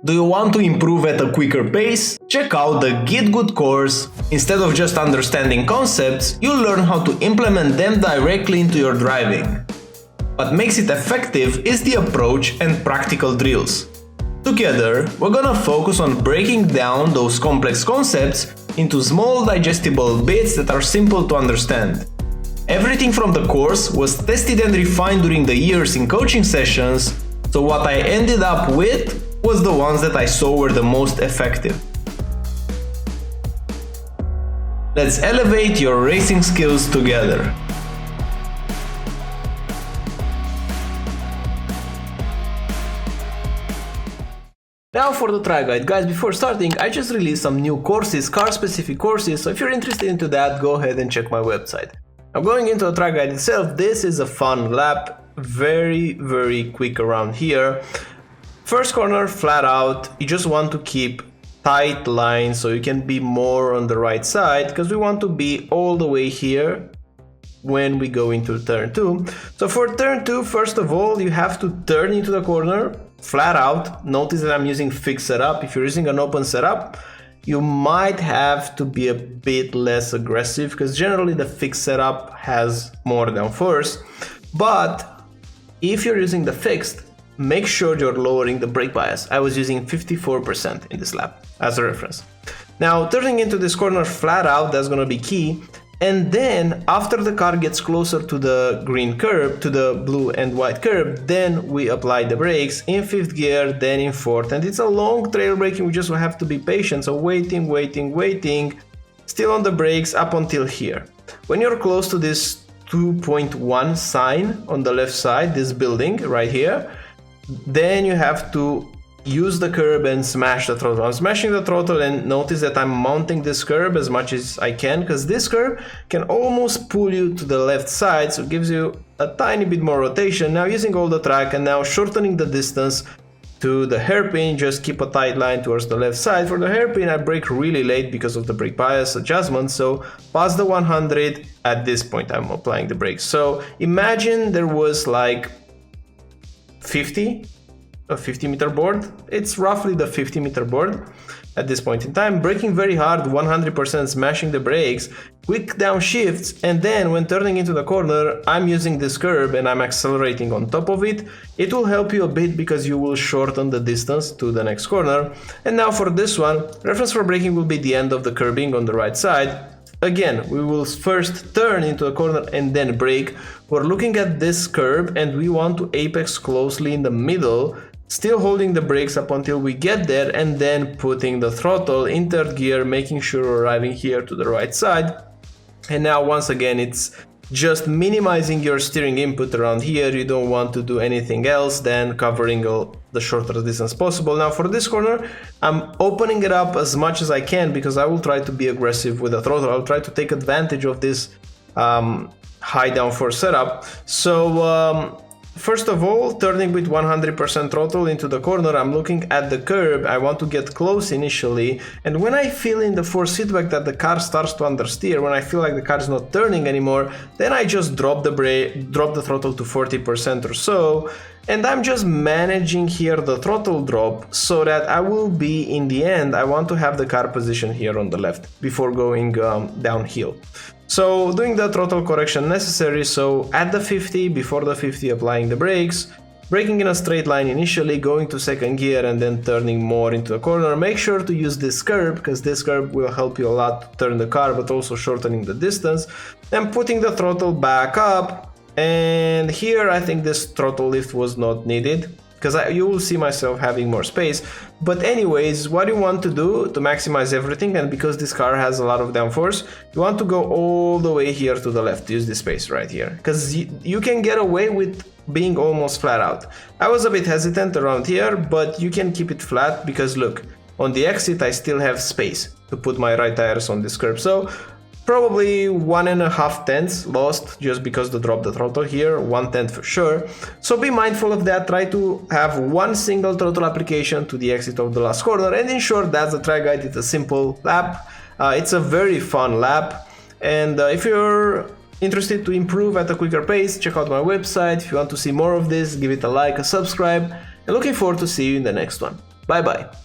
Do you want to improve at a quicker pace? Check out the GitGud Course. Instead of just understanding concepts, you'll learn how to implement them directly into your driving. What makes it effective is the approach and practical drills. Together, we're gonna focus on breaking down those complex concepts into small digestible bits that are simple to understand. Everything from the course was tested and refined during the years in coaching sessions, so what I ended up with was the ones that I saw were the most effective. Let's elevate your racing skills together. Now for the try guide. Guys, before starting, I just released some new courses, car-specific courses, so if you're interested into that, go ahead and check my website. Now going into the try guide itself, this is a fun lap, very quick around here. First corner, flat out, you just want to keep tight lines so you can be more on the right side, because we want to be all the way here when we go into turn 2. So for turn 2, first of all, you have to turn into the corner, flat out. Notice that I'm using fixed setup. If you're using an open setup, you might have to be a bit less aggressive, because generally the fixed setup has more downforce. But if you're using the fixed, make sure you're lowering the brake bias. I was using 54% in this lap as a reference. Now turning into this corner flat out, that's gonna be key. And then after the car gets closer to the green curb, to the blue and white curb, then we apply the brakes in 5th gear, then in 4th. And it's a long trail braking, we just have to be patient. So waiting, still on the brakes up until here. When you're close to this 2.1 sign on the left side, this building right here, then you have to use the curb and smash the throttle. I'm smashing the throttle, and notice that I'm mounting this curb as much as I can, because this curb can almost pull you to the left side, so it gives you a tiny bit more rotation. Now using all the track and now shortening the distance to the hairpin, just keep a tight line towards the left side. For the hairpin, I brake really late because of the brake bias adjustment, so past the 100, at this point I'm applying the brakes. So imagine there was like a 50 meter board. It's roughly the 50 meter board at this point in time. Braking very hard, 100% smashing the brakes, quick downshifts, and then when turning into the corner, I'm using this curb and I'm accelerating on top of it. It will help you a bit because you will shorten the distance to the next corner. And now for this one, reference for braking will be the end of the curbing on the right side. Again, we will first turn into a corner and then brake. We're looking at this curb and we want to apex closely in the middle, still holding the brakes up until we get there, and then putting the throttle in 3rd gear, making sure we're arriving here to the right side. And now once again, it's just minimizing your steering input around here. You don't want to do anything else than covering the shorter distance possible. Now for this corner, I'm opening it up as much as I can because I will try to be aggressive with the throttle. I'll try to take advantage of this high downforce setup. So first of all, turning with 100% throttle into the corner, I'm looking at the curb. I want to get close initially, and when I feel in the force feedback that the car starts to understeer, when I feel like the car is not turning anymore, then I just drop the throttle to 40% or so, and I'm just managing here the throttle drop so that I will be, in the end, I want to have the car position here on the left before going downhill. So doing the throttle correction necessary, so at the 50, before the 50, applying the brakes, braking in a straight line initially, going to 2nd gear and then turning more into the corner. Make sure to use this curb, because this curb will help you a lot to turn the car, but also shortening the distance. And putting the throttle back up, and here I think this throttle lift was not needed, because you will see myself having more space. But anyways, what you want to do to maximize everything, and because this car has a lot of downforce, you want to go all the way here to the left, use this space right here, because you can get away with being almost flat out. I was a bit hesitant around here, but you can keep it flat, because look, on the exit I still have space to put my right tires on this curb. So probably 1.5 tenths lost just because the drop the throttle here, 1/10 for sure. So be mindful of that. Try to have one single throttle application to the exit of the last corner, and in short, that's the try guide. It's a simple lap. It's a very fun lap, and if you're interested to improve at a quicker pace, check out my website. If you want to see more of this, give it a like, a subscribe, and looking forward to see you in the next one. Bye bye.